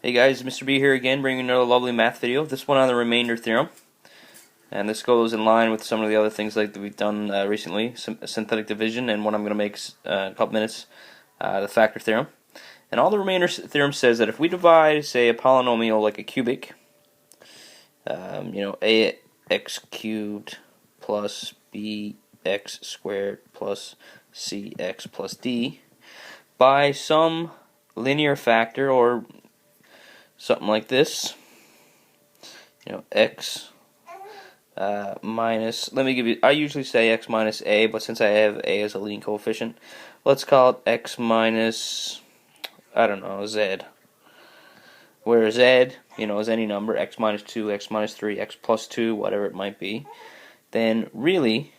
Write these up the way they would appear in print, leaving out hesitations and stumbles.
Hey guys, Mr. B here again, bringing another lovely math video. This one on the remainder theorem, and this goes in line with some of the other things like that we've done recently, synthetic division, and what I'm going to make in a couple minutes, the factor theorem. And all the remainder theorem says that if we divide, say, a polynomial like a cubic, ax cubed plus bx squared plus cx plus d by some linear factor or something like this, x minus, let me give you, I usually say x minus a, but since I have a as a leading coefficient, let's call it x minus, I don't know, z. Where z, is any number, x minus 2, x minus 3, x plus 2, whatever it might be, then really,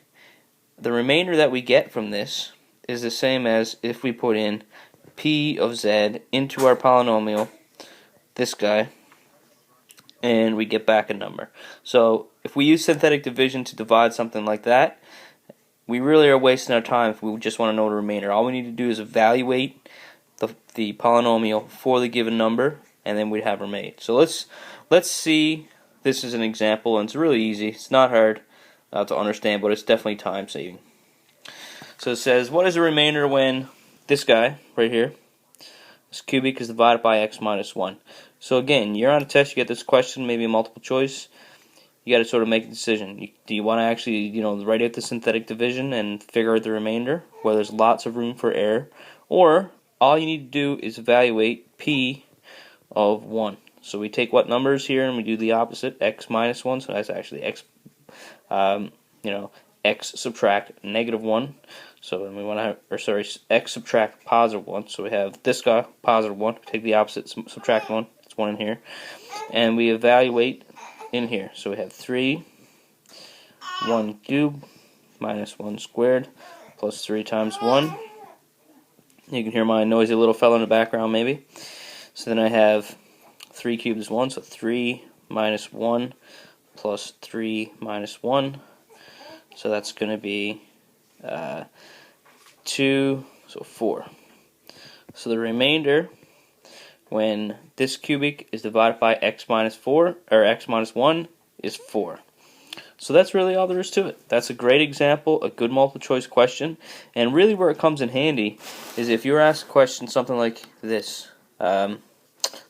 the remainder that we get from this is the same as if we put in p of z into our polynomial, this guy, and we get back a number. So if we use synthetic division to divide something like that, we really are wasting our time if we just want to know the remainder. All we need to do is evaluate the polynomial for the given number, and then we'd have remainder. So let's see this as an example, and it's really easy. It's not hard to understand, but it's definitely time saving. So it says, what is the remainder when this guy right here, this cubic, is divided by x minus 1? So again, you're on a test, you get this question, maybe a multiple choice, you got to sort of make a decision. Do you want to actually, write out the synthetic division and figure out the remainder, where there's lots of room for error, or all you need to do is evaluate p of 1. So we take what numbers here and we do the opposite, x minus 1, so that's actually x, x subtract negative 1. So then we want to have, x subtract positive 1. So we have this guy, positive 1. Take the opposite, subtract 1. It's 1 in here. And we evaluate in here. So we have 3, 1 cubed, minus 1 squared, plus 3 times 1. You can hear my noisy little fellow in the background maybe. So then I have 3 cubed is 1, so 3 minus 1 plus 3 minus 1. So that's going to be 2, so 4. So the remainder when this cubic is divided by x minus 4, or x minus 1, is 4. So that's really all there is to it. That's a great example, a good multiple choice question, and really where it comes in handy is if you're asked a question something like this. Let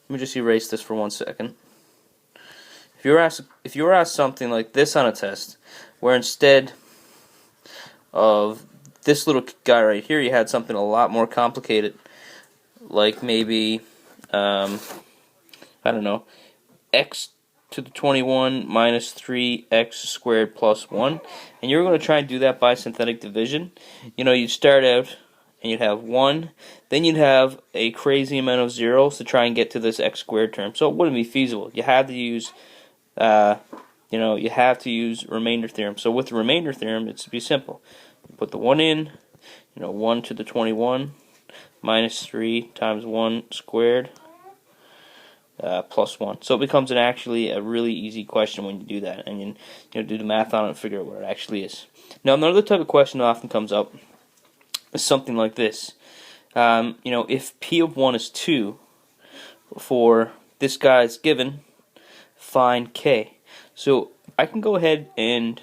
me just erase this for 1 second. If you're asked something like this on a test, where instead of this little guy right here, you had something a lot more complicated, like maybe, I don't know, x to the 21 minus 3x squared plus 1, and you're going to try and do that by synthetic division. You'd start out and you'd have 1, then you'd have a crazy amount of zeros to try and get to this x squared term, so it wouldn't be feasible. You have to use remainder theorem. So with the remainder theorem, it's to be simple. You put the 1 in, 1 to the 21 minus 3 times 1 squared plus 1. So it becomes actually a really easy question when you do that, and you do the math on it and figure out what it actually is. Now another type of question that often comes up is something like this. If p of 1 is 2 for this guy is given, find k. So I can go ahead and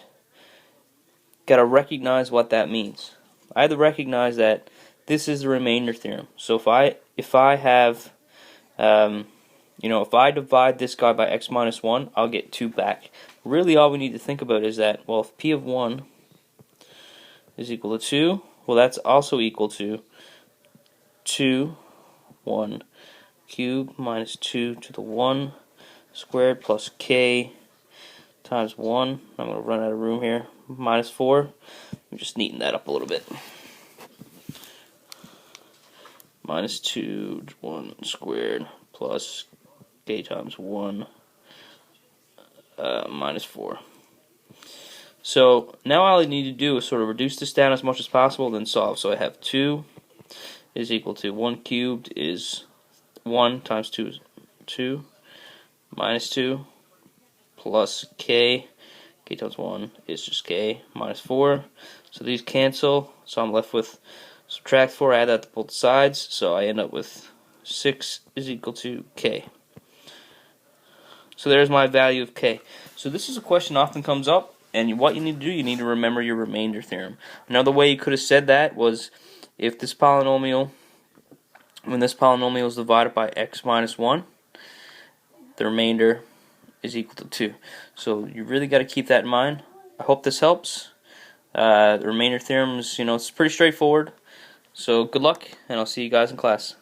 gotta recognize what that means. I have to recognize that this is the remainder theorem. So if I have if I divide this guy by x minus 1, I'll get 2 back. Really all we need to think about is that, well, if p of 1 is equal to 2, well, that's also equal to 2, 1 cubed minus 2 to the 1 squared plus k times 1. I'm going to run out of room here. Minus 4. I'm just neaten that up a little bit. Minus 2, 1 squared plus k times 1 minus 4. So now all I need to do is sort of reduce this down as much as possible, then solve. So I have 2 is equal to 1 cubed is 1 times 2 is 2 minus 2 plus k times 1 is just k minus 4. So these cancel, so I'm left with subtract 4, add that to both sides, so I end up with 6 is equal to k. So there's my value of k. So this is a question often comes up, and what you need to do, you need to remember your remainder theorem. Another way you could have said that was if this polynomial, when this polynomial is divided by x minus 1, the remainder is equal to 2. So you really got to keep that in mind. I hope this helps. The remainder theorem is, it's pretty straightforward. So good luck, and I'll see you guys in class.